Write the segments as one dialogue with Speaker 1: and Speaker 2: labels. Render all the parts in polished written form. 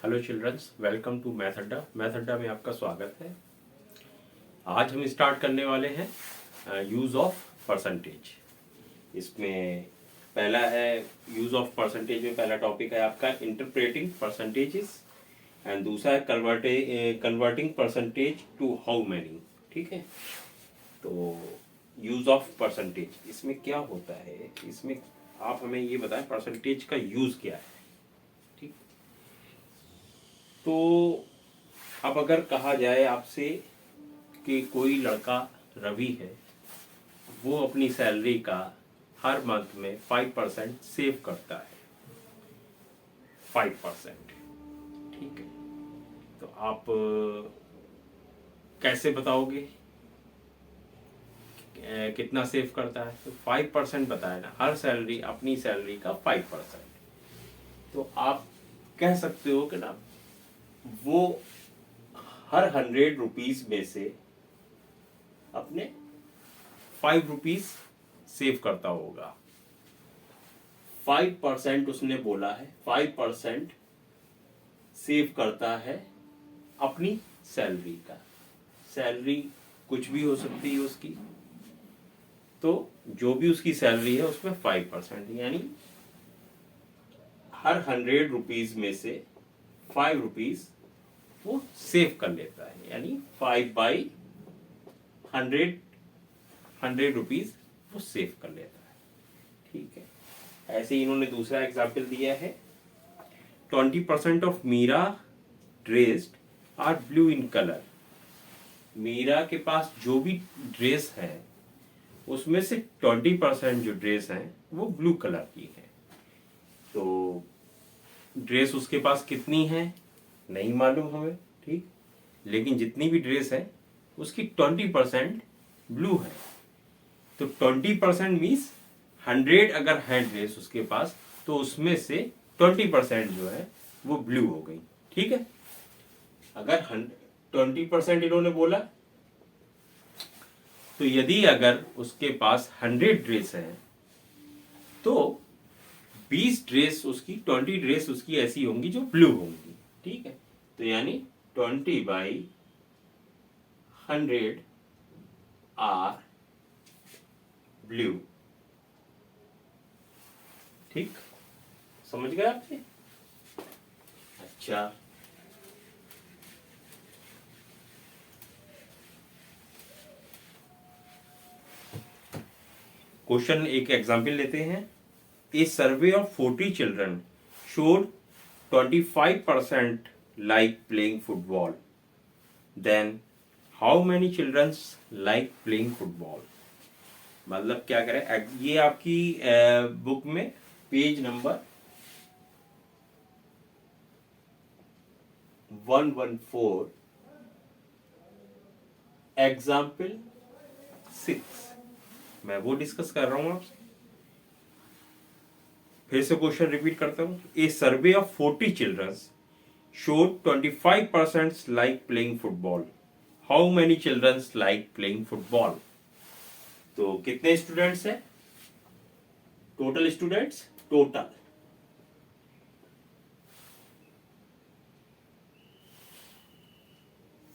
Speaker 1: Hello childrens, welcome to math Adda. Math Adda में आपका स्वागत है। आज हम स्टार्ट करने वाले हैं यूज़ ऑफ परसेंटेज। इसमें पहला है यूज़ ऑफ परसेंटेज में पहला टॉपिक है आपका इंटरप्रेटिंग परसेंटेजेस एंड दूसरा है converting percentage to how many. ठीक है, तो यूज़ ऑफ परसेंटेज इसमें क्या होता है, इसमें आप हमें ये बताएं परसेंटेज का यूज़ क्या है। ठीक, तो अब अगर कहा जाए आपसे कि कोई लड़का रवि है, वो अपनी सैलरी का हर मंथ में 5% सेव करता है। 5%। ठीक है, तो आप कैसे बताओगे कितना सेव करता है? तो 5% बताया ना, हर सैलरी अपनी सैलरी का 5%। तो आप कह सकते हो कि ना वो हर 100 रुपीज में से अपने 5 रुपीज सेव करता होगा। 5% उसने बोला है, 5% सेव करता है अपनी सैलरी का। सैलरी कुछ भी हो सकती है उसकी, तो जो भी उसकी सैलरी है उसमें 5%, यानी हर 100 रुपीज में से 5 रुपीज वो सेव कर लेता है, यानी 5/100, 100 रुपीज वो सेव कर लेता है। ठीक है, ऐसे ही इन्होंने दूसरा एग्जाम्पल दिया है, 20% of Meera dressed are blue in colour. Meera के पास जो भी ड्रेस है उसमें से 20% जो ड्रेस है वो ब्लू कलर की है। तो ड्रेस उसके पास कितनी है नहीं मालूम हमें, ठीक, लेकिन जितनी भी ड्रेस है उसकी 20% ब्लू है। तो 20% मीन्स 100 अगर है ड्रेस उसके पास, तो उसमें से 20% जो है वो ब्लू हो गई। ठीक है, अगर 20% इन्होंने बोला, तो यदि अगर उसके पास 100 ड्रेस है तो 20 ड्रेस उसकी ऐसी होंगी जो ब्लू होंगी। ठीक है, तो यानी 20/100 आर ब्लू। ठीक, समझ गए आपसे? अच्छा, क्वेश्चन एक एग्जाम्पल लेते हैं। A survey of 40 children showed 25% like playing football, then how many childrens like playing football. मतलब क्या करें, ये आपकी बुक में पेज नंबर 114 एग्जाम्पल 6 मैं वो डिस्कस कर रहा हूं आपसे। फिर से क्वेश्चन रिपीट करता हूं। A survey of 40 childrens showed 25% like playing football. How many children like playing football? तो कितने स्टूडेंट्स हैं? टोटल स्टूडेंट्स, टोटल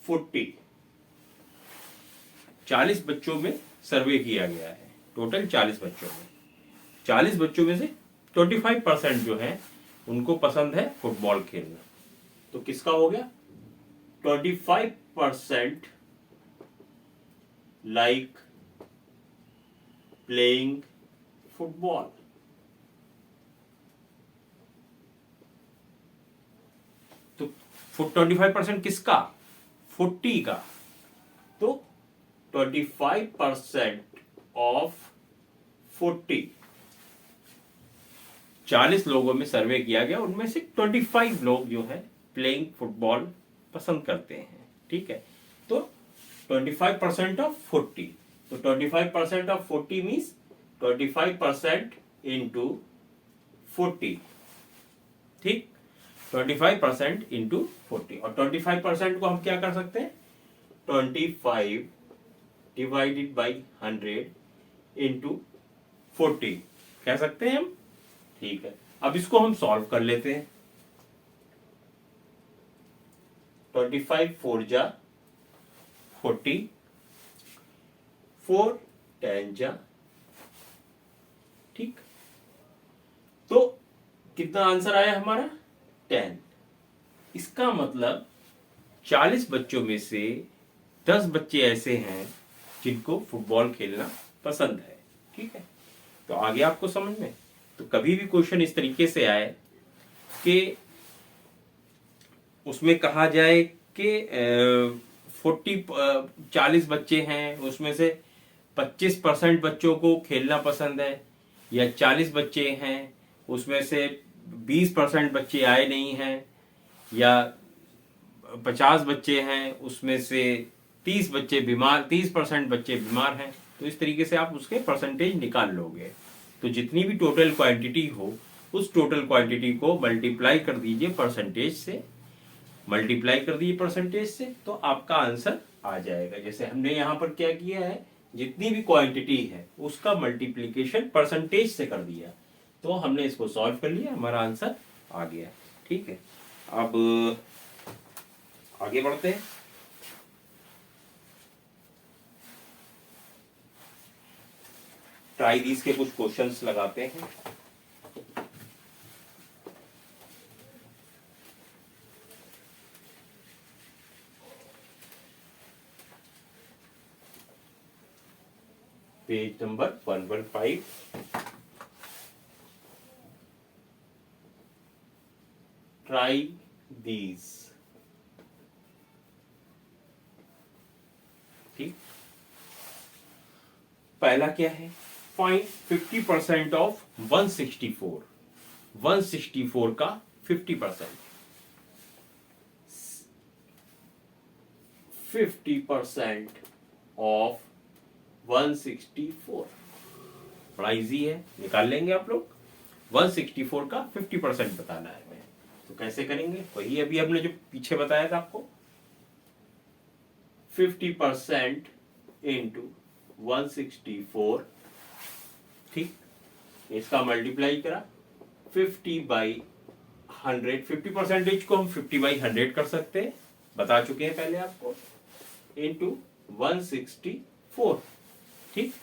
Speaker 1: 40, 40 बच्चों में सर्वे किया गया है। टोटल 40 बच्चों में, 40 बच्चों में से 25% जो है उनको पसंद है फुटबॉल खेलना। तो किसका हो गया? 25% लाइक प्लेइंग फुटबॉल। तो 25% किसका? 40 का। तो 25% ऑफ 40, 40 लोगों में सर्वे किया गया, उनमें से 25 लोग जो है प्लेइंग फुटबॉल पसंद करते हैं। ठीक है, तो 25% ऑफ 40, तो 25% ऑफ 40 मीन्स 25% इंटू 40। ठीक, 25% इंटू 40, और 25% को हम क्या कर सकते हैं? 25 डिवाइडेड बाई 100 इंटू 40 कह सकते हैं हम। ठीक है, अब इसको हम सॉल्व कर लेते हैं। 25 4 जा 40, 4 10 जा, ठीक। तो कितना आंसर आया हमारा 10। इसका मतलब 40 बच्चों में से 10 बच्चे ऐसे हैं जिनको फुटबॉल खेलना पसंद है, ठीक है। तो आगे आपको समझ में, तो कभी भी क्वेश्चन इस तरीके से आए कि उसमें कहा जाए कि 40 बच्चे हैं, उसमें से 25% बच्चों को खेलना पसंद है, या 40 बच्चे हैं उसमें से 20% बच्चे आए नहीं हैं, या 50 बच्चे हैं उसमें से 30% बच्चे बीमार हैं, तो इस तरीके से आप उसके परसेंटेज निकाल लोगे। तो जितनी भी टोटल क्वांटिटी हो उस टोटल क्वांटिटी को मल्टीप्लाई कर दीजिए परसेंटेज से, तो आपका आंसर आ जाएगा। जैसे हमने यहाँ पर क्या किया है, जितनी भी क्वांटिटी है उसका मल्टीप्लीकेशन परसेंटेज से कर दिया, तो हमने इसको सॉल्व कर लिया, हमारा आंसर आ गया, ठीक है। अब आगे बढ़ते हैं। ट्राई दीज के कुछ क्वेश्चंस लगाते हैं। Page number 115। ट्राई दीज, ठीक। पहला क्या है, फाइंड 50% ऑफ 164। 164 का 50%, 50% ऑफ 164 बड़ा इजी है, निकाल लेंगे आप लोग। 164 का 50% बताना है हमें, तो कैसे करेंगे, वही अभी हमने जो पीछे बताया था आपको। 50% इंटू 164, ठीक। इसका मल्टीप्लाई करा 50/100। 50% को हम 50/100 कर सकते हैं, बता चुके हैं पहले आपको, इंटू 164, ठीक।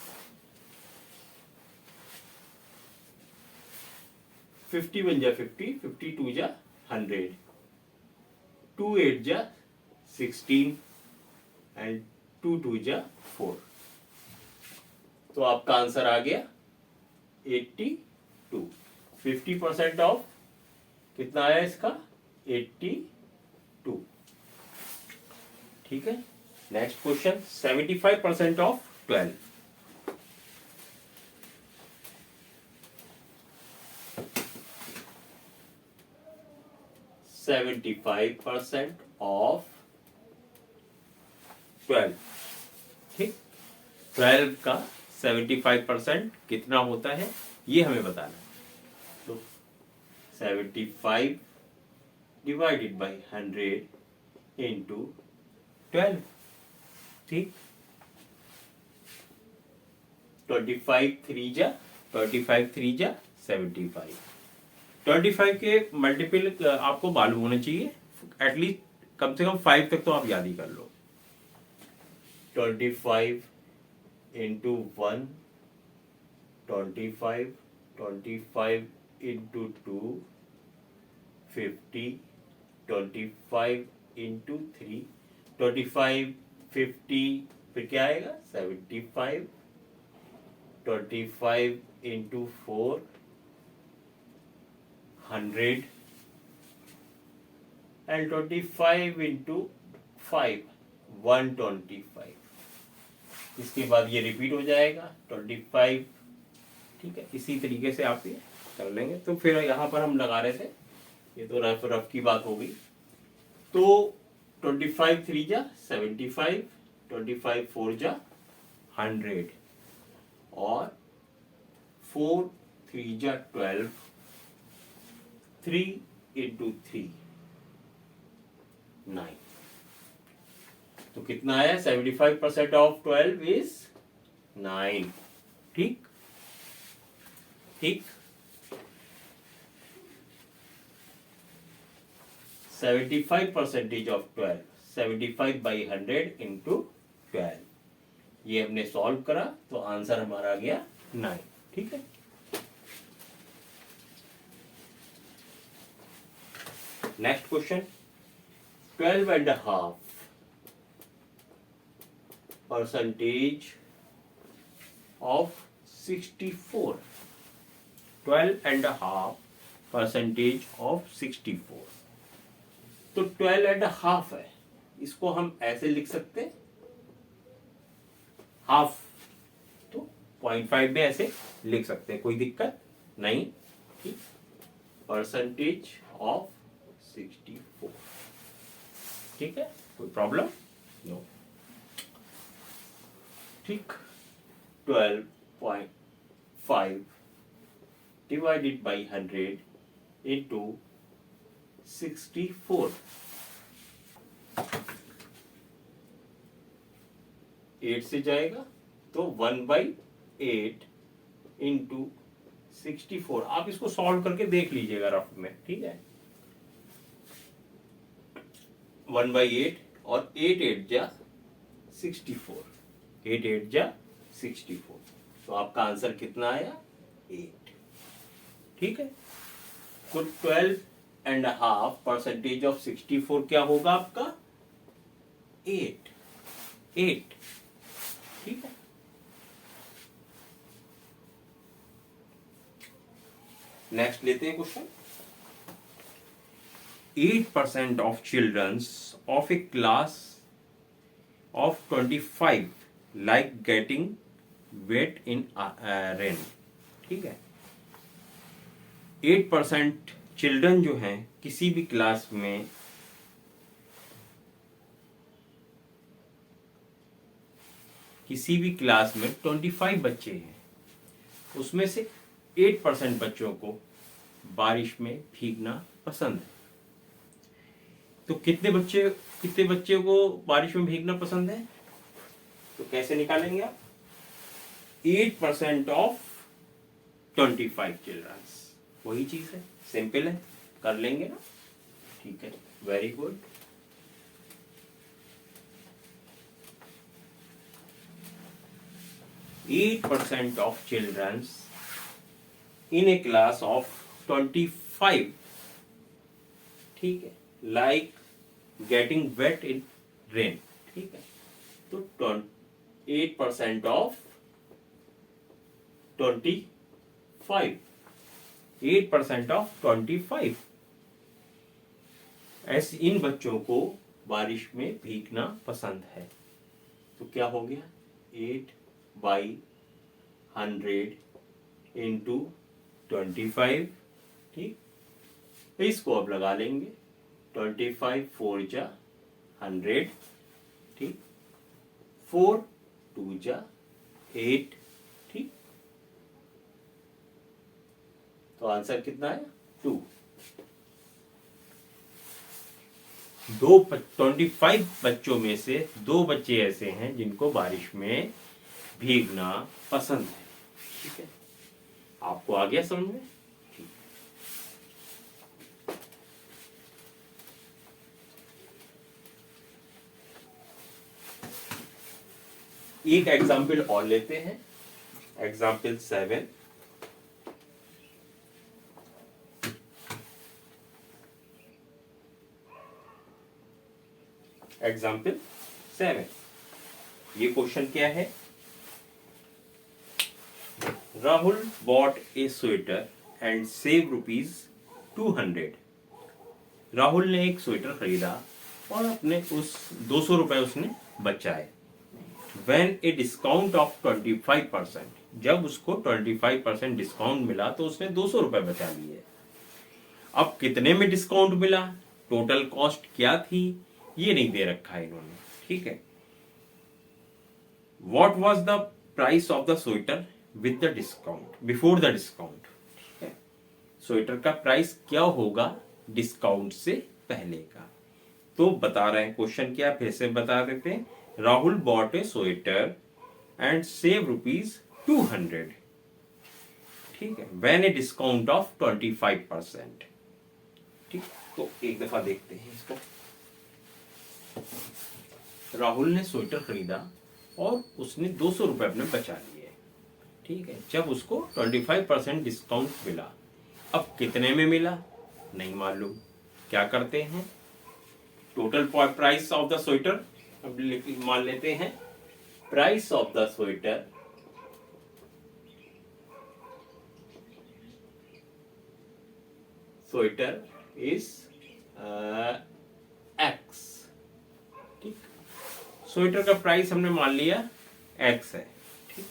Speaker 1: 50 1 जा 50, 52 जा 100, 2 8 जा 16 एंड 2 2 जा 4। तो आपका आंसर आ गया 82। 50% ऑफ कितना आया इसका 82, ठीक है। Next question, 75% of 12। 75% ऑफ 12, ठीक। 12 का 75% कितना होता है ये हमें बताना है। तो 75 डिवाइडेड बाई 100 इंटू 12, ठीक। 25 3 जा 75। 25 के मल्टीपल आपको मालूम होना चाहिए, एटलीस्ट कम से कम 5 तक तो आप याद ही कर लो। 25 इंटू 1, 25 इंटू 2, 50, 25 इंटू 3, 25 50, फिर क्या आएगा 75, 25 इंटू 4 100 and 25 into 5 125। इसके बाद ये रिपीट हो जाएगा 25, ठीक है। इसी तरीके से आप ये कर लेंगे। तो फिर यहाँ पर हम लगा रहे थे, ये तो रफ की बात हो गई। तो 25 3 जा 75, 25 4 जा 100 और 4 3 जा 12, 3 इंटू 3 9। तो कितना आया 75% ऑफ 12 इज 9, ठीक। 75% 75% ऑफ 12, 75/100 इंटू 12। ये हमने सॉल्व करा तो आंसर हमारा आ गया 9। ठीक है, नेक्स्ट क्वेश्चन, 12.5% ऑफ 64, 12.5% ऑफ 64। तो 12.5 है, इसको हम ऐसे लिख सकते हैं हाफ, तो 0.5 में ऐसे लिख सकते हैं, कोई दिक्कत नहीं। ठीक, परसेंटेज ऑफ 64। ठीक है, कोई प्रॉब्लम नो। ठीक, 12.5 डिवाइडेड बाई 100 इंटू 64, 8 से जाएगा तो 1/8 इंटू 64। आप इसको सॉल्व करके देख लीजिएगा रफ में। ठीक है, 1/8 और 8 जा 64, 8 जा 64, तो आपका आंसर कितना आया 8। ठीक है, तो 12.5% ऑफ 64 क्या होगा आपका 8। ठीक है, नेक्स्ट लेते हैं question. 8% of childrens of a class of 25 like getting wet in rain. ठीक है, 8% चिल्ड्रन जो हैं किसी भी क्लास में किसी भी क्लास में 25 बच्चे हैं, उसमें से 8% बच्चों को बारिश में भीगना पसंद है। तो कितने बच्चे को बारिश में भीगना पसंद है, तो कैसे निकालेंगे आप? 8% ऑफ 25 चिल्ड्रंस, वही चीज है, सिंपल है, कर लेंगे ना। ठीक है, very good. Eight percent of childrens in a class of 25, ठीक है, like getting wet in rain. ठीक है, तो 8% ऑफ 25, 8% ऑफ 25, ऐसे इन बच्चों को बारिश में भीगना पसंद है। तो क्या हो गया 8/100 इंटू 25। ठीक, इसको अब लगा लेंगे, 25 4 जा 100, ठीक, 4 2 जा 8। ठीक, तो आंसर कितना है 2। 25 बच्चों में से 2 बच्चे ऐसे हैं जिनको बारिश में भीगना पसंद है। ठीक है, आपको आ गया समझ में? एक एग्जाम्पल और लेते हैं, एग्जाम्पल 7। एग्जाम्पल 7, ये क्वेश्चन क्या है? Rahul bot A sweater and save ₹200। Rahul ने एक स्वेटर खरीदा और अपने उस 200 रुपए उसने बचाए। When a discount of 25%, जब उसको 25% डिस्काउंट मिला तो उसने 200 रुपए बचा लिए। अब कितने में डिस्काउंट मिला, टोटल कॉस्ट क्या थी, ये नहीं दे रखा है इन्होंने। ठीक है, What was the price of the sweater with the discount before the discount? ठीक है, स्वेटर का प्राइस क्या होगा डिस्काउंट से पहले का, तो बता रहे हैं। क्वेश्चन क्या, फिर से बता देते हैं। Rahul bot A sweater and save ₹200, ठीक है, व्हेन ए डिस्काउंट ऑफ 25%। ठीक, तो एक दफा देखते हैं इसको। राहुल ने स्वेटर खरीदा और उसने 200 रुपए अपने बचा लिए, ठीक है। जब उसको 25% डिस्काउंट मिला, अब कितने में मिला नहीं मालूम। क्या करते हैं, total price of the sweater, अब मान लेते हैं price of the sweater is x, ठीक। स्वेटर का प्राइस हमने मान लिया एक्स है, ठीक।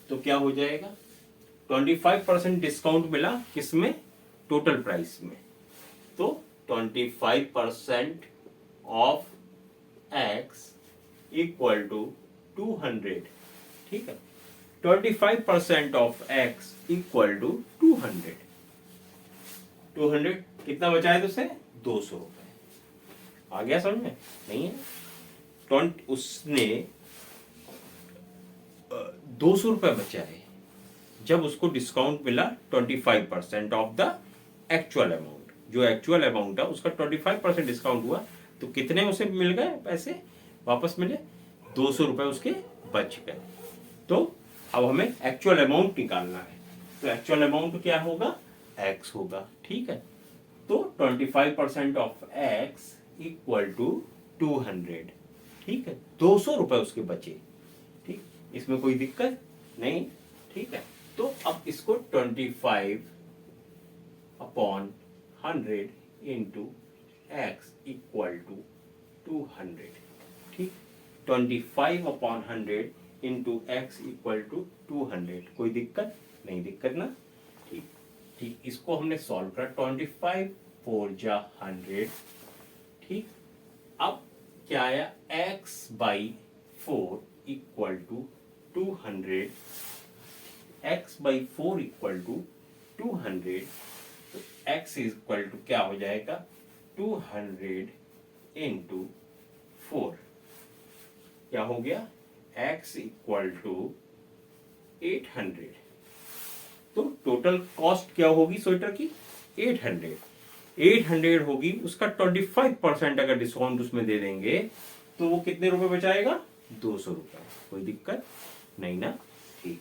Speaker 1: तो क्या हो जाएगा, 25% डिस्काउंट मिला किसमें, टोटल प्राइस में। तो 25% ऑफ एक्स इक्वल टू 200, ठीक है। 25% ऑफ एक्स इक्वल टू 200। 200 कितना बचा है तुझसे, 200 रुपए। आ गया समझ में, नहीं है। उसने 200 रुपए बचाए जब उसको डिस्काउंट मिला 25% ऑफ द एक्चुअल अमाउंट। जो एक्चुअल अमाउंट है उसका 25% डिस्काउंट हुआ, तो कितने उसे मिल गए पैसे, वापस मिले 200 रुपए उसके बच गए। तो अब हमें एक्चुअल अमाउंट निकालना है, तो एक्चुअल अमाउंट क्या होगा, एक्स होगा, ठीक है। तो 25% ऑफ एक्स इक्वल टू 200, ठीक है। 200 रुपए उसके बचे, ठीक, इसमें कोई दिक्कत नहीं, ठीक है। तो अब इसको 25/100 इंटू एक्स इक्वल टू 200, ठीक। 25/100 इंटू एक्स इक्वल टू 200, कोई दिक्कत नहीं, दिक्कत ना, ठीक ठीक। इसको हमने सॉल्व करा, 25 4 जा 100, ठीक। अब क्या आया, x/4 equal to 200, x/4 equal to 200, तो x इक्वल टू क्या हो जाएगा, 200 इंटू 4, क्या हो गया, x इक्वल टू 800। तो टोटल कॉस्ट क्या होगी स्वेटर की, 800 होगी। उसका 25% अगर डिस्काउंट उसमें दे देंगे तो वो कितने रुपए बचाएगा, 200 रुपए। कोई दिक्कत नहीं ना, ठीक।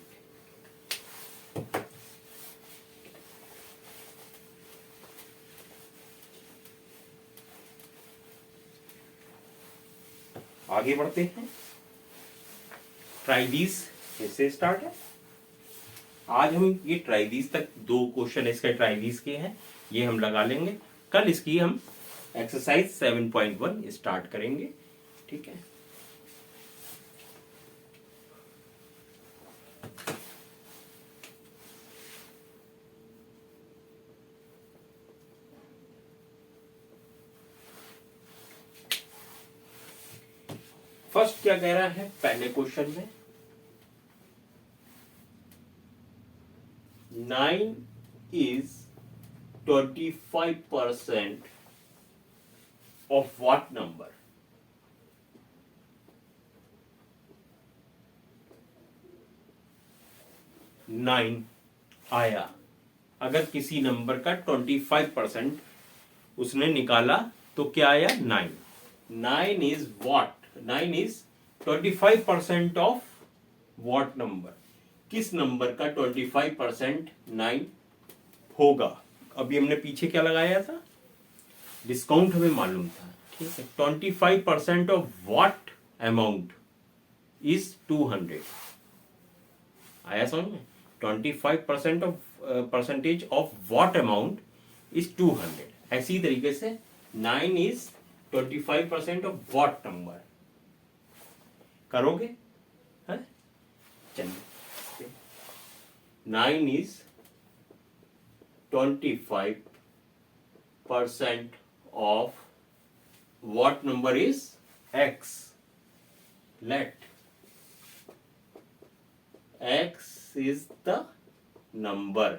Speaker 1: आगे बढ़ते हैं, ट्राई दीज इससे स्टार्ट है। आज हम ये ट्राई दीज तक 2 क्वेश्चन इसके ट्राई दीज के हैं, ये हम लगा लेंगे। कल इसकी हम एक्सरसाइज 7.1 स्टार्ट करेंगे, ठीक है। फर्स्ट क्या कह रहा है, पहले क्वेश्चन में 9 is 25% of what number? 9 आया, अगर किसी नंबर का 25% उसने निकाला तो क्या आया, 9। 9 is what? 9 is 25% of what number? किस नंबर का 25% 9 होगा। अभी हमने पीछे क्या लगाया था, डिस्काउंट हमें मालूम था, ठीक है। 25% ऑफ व्हाट अमाउंट इज 200, आया समझ में। 25% of percentage of what amount is 200। ऐसी तरीके से 9 इज 25% ऑफ व्हाट नंबर, करोगे, है चलिए। 9 is 25% of what number is x? Let x is the number.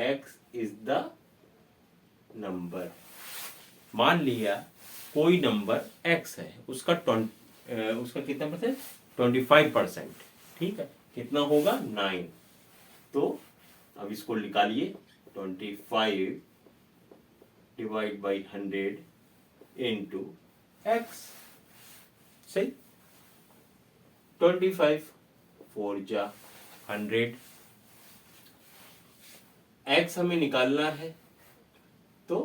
Speaker 1: X is the number. मान लिया कोई नंबर x है, उसका उसका कितना परसेंट, 25%, ठीक है। कितना होगा, 9। तो अब इसको निकालिए, 25 डिवाइड बाई 100 इंटू एक्स। सही, 25 4 जा 100, एक्स हमें निकालना है तो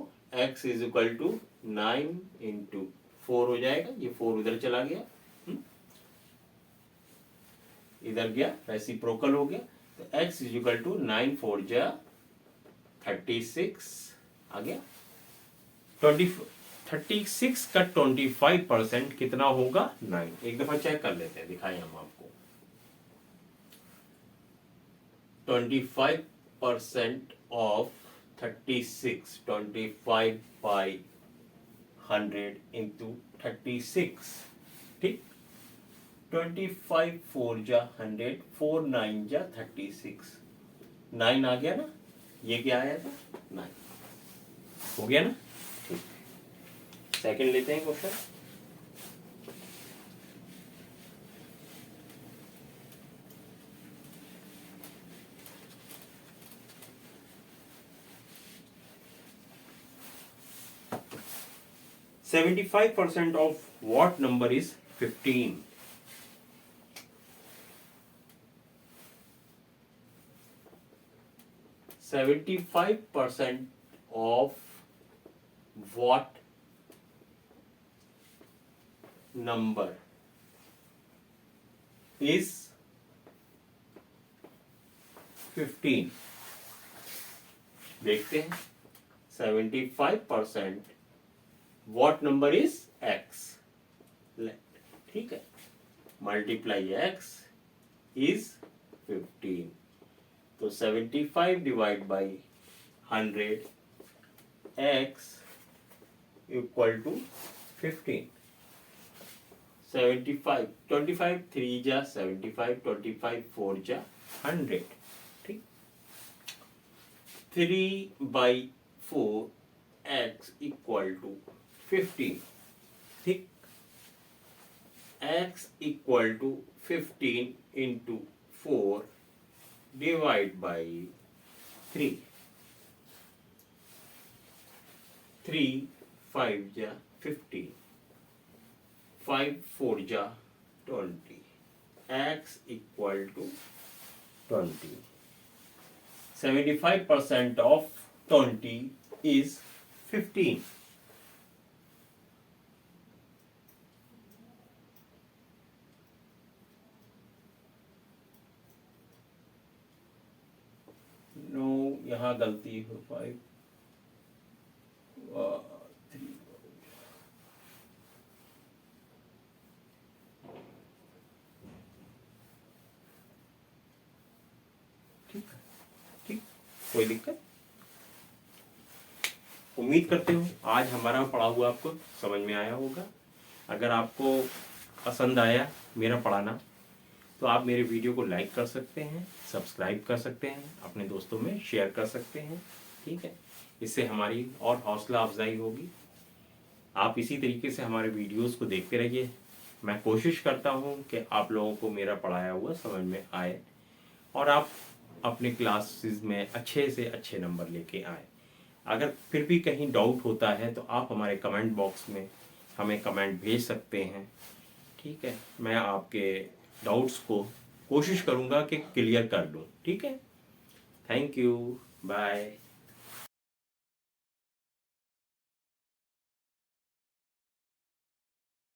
Speaker 1: x is equal to 9 into 4 हो जाएगा, ये 4 उधर चला गया, इधर गया, रेसिप्रोकल हो गया, तो x इज इक्वल टू 9 4 जा 36 आ गया। 36 का 25% कितना होगा? 9। एक दफा चेक कर लेते हैं, दिखाएं हम आपको। 25% ऑफ 36, 25 बाई 100 इंटू 36, ठीक। 25 4 जा 100, 4 9 जा 36, 9 आ गया ना, ये क्या आया था? 9 हो गया ना, ठीक। सेकंड लेते हैं question. $75% of what number is 15? $75% of what number is 15? देखते हैं। 75% what number is x, ठीक है, मल्टीप्लाई x is 15, तो 75 divide by 100 x equal to 15। 75 25 3 जा 75, 25 4 जा 100, ठीक। 3 बाई 4 x इक्वल टू 15, ठीक। x equal to 15 into 4 divide by 3, 3 5 जा 15, 5 4 जा 20, x equal to 20। 75% of 20 is 15। No, यहाँ गलती हो, 5 3, ठीक है, ठीक, कोई दिक्कत। उम्मीद करते हो आज हमारा पढ़ा हुआ आपको समझ में आया होगा। अगर आपको पसंद आया मेरा पढ़ाना तो आप मेरे वीडियो को लाइक कर सकते हैं, सब्सक्राइब कर सकते हैं, अपने दोस्तों में शेयर कर सकते हैं, ठीक है। इससे हमारी और हौसला अफजाई होगी। आप इसी तरीके से हमारे वीडियोस को देखते रहिए। मैं कोशिश करता हूं कि आप लोगों को मेरा पढ़ाया हुआ समझ में आए और आप अपने क्लासेस में अच्छे से अच्छे नंबर लेके आए। अगर फिर भी कहीं डाउट होता है तो आप हमारे कमेंट बॉक्स में हमें कमेंट भेज सकते हैं, ठीक है। मैं आपके डाउट्स को कोशिश करूँगा कि क्लियर कर लूँ, ठीक है। Thank you, bye.